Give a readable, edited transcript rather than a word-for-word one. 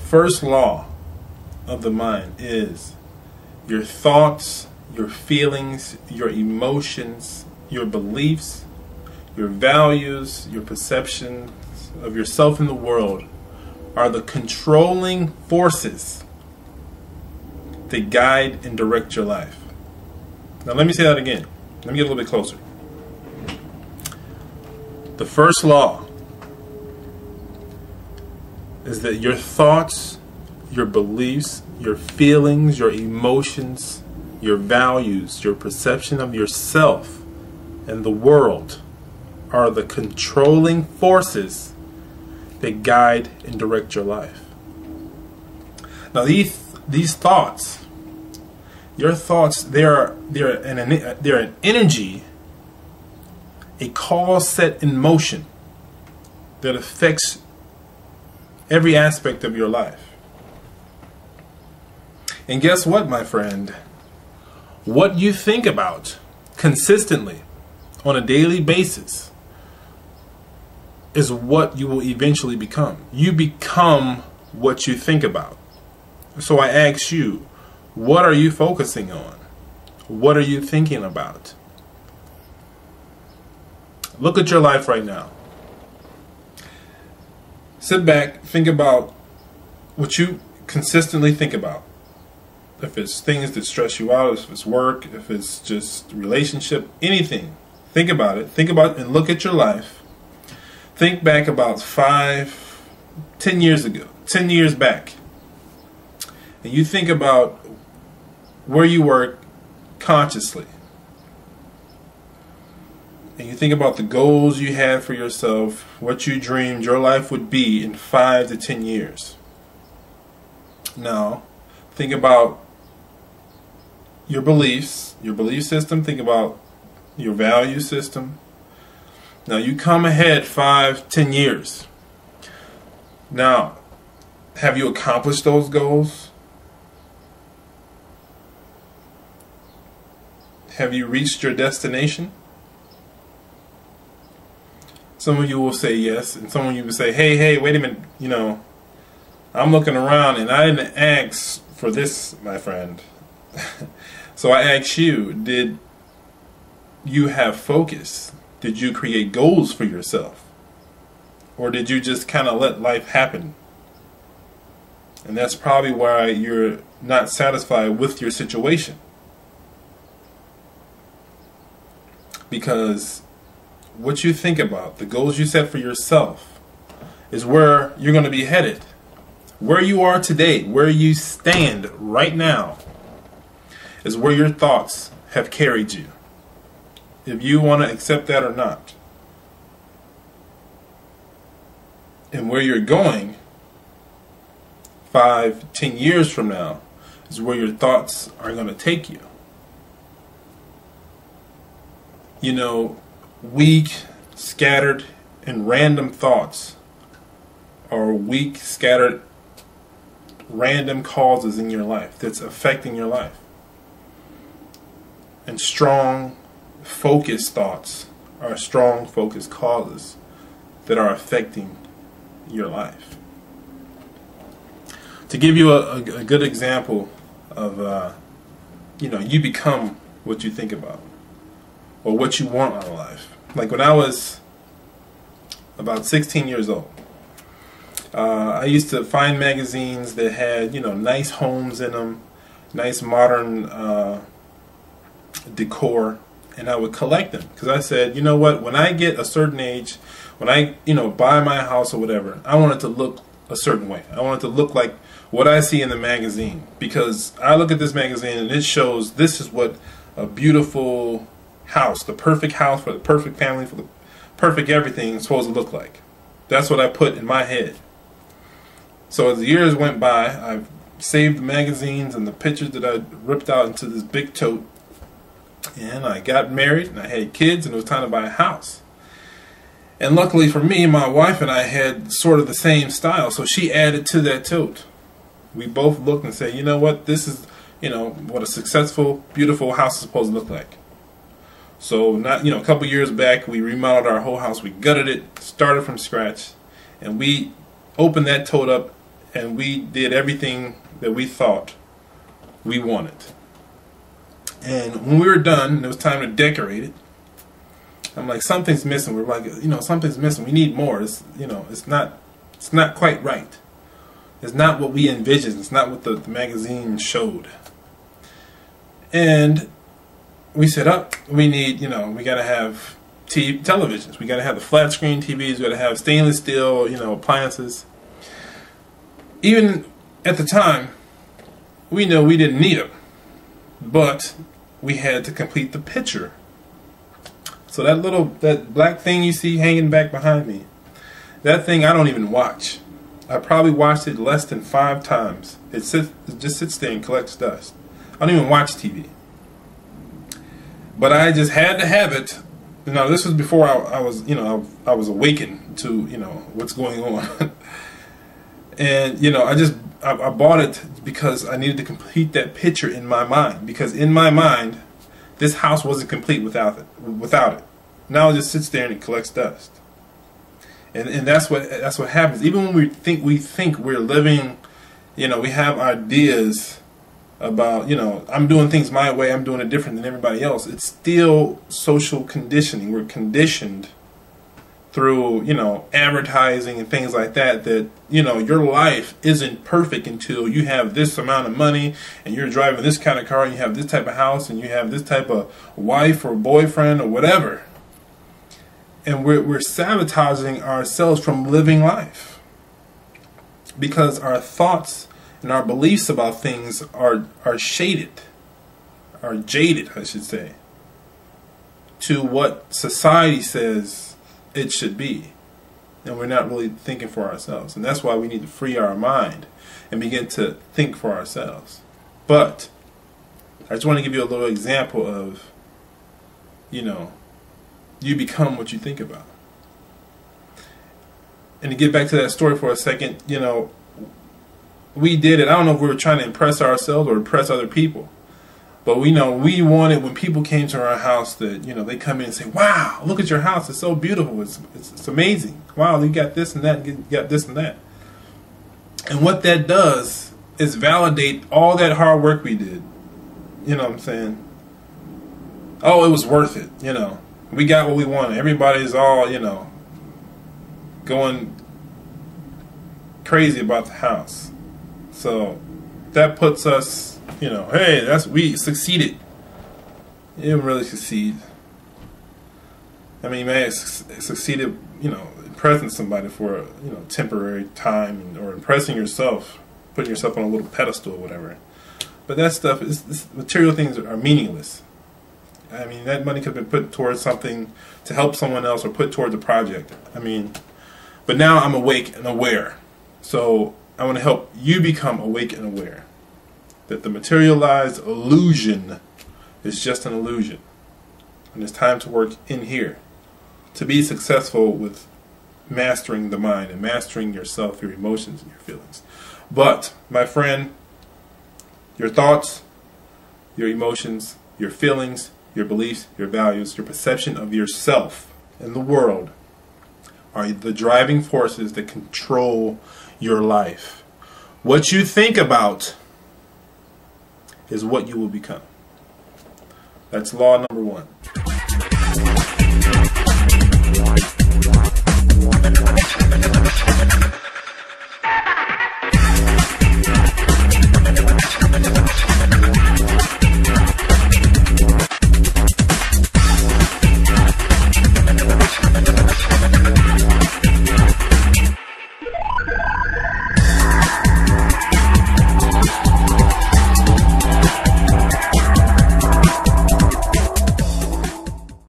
first law of the mind is your thoughts, your feelings, your emotions, your beliefs, your values, your perceptions of yourself in the world are the controlling forces that guide and direct your life. Now let me say that again. Let me get a little bit closer. The first law is that your thoughts, your beliefs, your feelings, your emotions, your values, your perception of yourself and the world are the controlling forces that guide and direct your life. Now these thoughts, your thoughts, they're an energy, a cause set in motion that affects every aspect of your life. And guess what, my friend? What you think about consistently on a daily basis is what you will eventually become. You become what you think about. So I ask you, what are you focusing on? What are you thinking about? Look at your life right now. Sit back, think about what you consistently think about. If it's things that stress you out, if it's work, if it's just relationship, anything. Think about it. Think about and look at your life. Think back about 5, 10 years ago, 10 years back. And you think about where you were consciously. And you think about the goals you had for yourself, what you dreamed your life would be in 5 to 10 years. Now, think about your beliefs, your belief system. Think about your value system. Now, you come ahead 5, 10 years. Now, have you accomplished those goals? Have you reached your destination? Some of you will say yes, and some of you will say, hey, wait a minute, I'm looking around and I didn't ask for this, my friend. So I ask you, did you have focus? Did you create goals for yourself? Or did you just kind of let life happen? And that's probably why you're not satisfied with your situation. Because what you think about, the goals you set for yourself, is where you're going to be headed. Where you are today, where you stand right now, is where your thoughts have carried you. If you want to accept that or not. And where you're going 5, 10 years from now is where your thoughts are going to take you. Weak, scattered, and random thoughts are weak, scattered, random causes in your life that's affecting your life. And strong, focused thoughts are strong, focused causes that are affecting your life. To give you a good example of, you become what you think about, or what you want out of life. Like when I was about 16 years old, I used to find magazines that had, nice homes in them, nice modern decor, and I would collect them because I said, you know what, when I get a certain age, when I, buy my house or whatever, I want it to look a certain way. I want it to look like what I see in the magazine, because I look at this magazine and it shows this is what a beautiful house, the perfect house for the perfect family, for the perfect everything is supposed to look like. That's what I put in my head. So as the years went by, I've saved the magazines and the pictures that I ripped out into this big tote, and I got married and I had kids, and it was time to buy a house. And luckily for me, my wife and I had sort of the same style, so she added to that tote. We both looked and said, you know what, this is, what a successful, beautiful house is supposed to look like. So a couple years back, we remodeled our whole house. We gutted it, started from scratch, and we opened that tote up and we did everything that we thought we wanted. And when we were done, and it was time to decorate it, I'm like, something's missing. We're like, something's missing. We need more. It's not quite right. It's not what we envisioned. It's not what the magazine showed. And we said, we need, we got to have televisions. We got to have the flat screen TVs. We got to have stainless steel, appliances. Even at the time, we know we didn't need them, but we had to complete the picture. So that black thing you see hanging back behind me, that thing I don't even watch. I probably watched it less than 5 times. It just sits there and collects dust. I don't even watch TV. But I just had to have it. This was before I was awakened to what's going on. And I bought it because I needed to complete that picture in my mind. Because in my mind, this house wasn't complete without it. Now it just sits there and it collects dust. And that's what happens. Even when we think we're living, we have ideas about, I'm doing things my way, I'm doing it different than everybody else. It's still social conditioning. We're conditioned through, advertising and things like that, your life isn't perfect until you have this amount of money and you're driving this kind of car and you have this type of house and you have this type of wife or boyfriend or whatever. And we're sabotaging ourselves from living life because our thoughts and our beliefs about things are jaded, I should say, to what society says it should be. And we're not really thinking for ourselves. And that's why we need to free our mind and begin to think for ourselves. But I just want to give you a little example of, you become what you think about. And to get back to that story for a second, we did it. I don't know if we were trying to impress ourselves or impress other people. But we wanted, when people came to our house, that they come in and say, "Wow, look at your house! It's so beautiful. It's amazing. Wow, you got this and that. You got this and that." And what that does is validate all that hard work we did. You know what I'm saying? Oh, it was worth it. We got what we wanted. Everybody's all going crazy about the house. So that puts us. Hey, we succeeded. You didn't really succeed. I mean, you may have succeeded, impressing somebody for temporary time, or impressing yourself, putting yourself on a little pedestal or whatever. But that stuff material things are meaningless. I mean, that money could have been put towards something to help someone else or put towards a project. But now I'm awake and aware. So I want to help you become awake and aware that the materialized illusion is just an illusion. And it's time to work in here to be successful with mastering the mind and mastering yourself, your emotions, and your feelings. But, my friend, your thoughts, your emotions, your feelings, your beliefs, your values, your perception of yourself and the world are the driving forces that control your life. What you think about is what you will become. That's law number 1.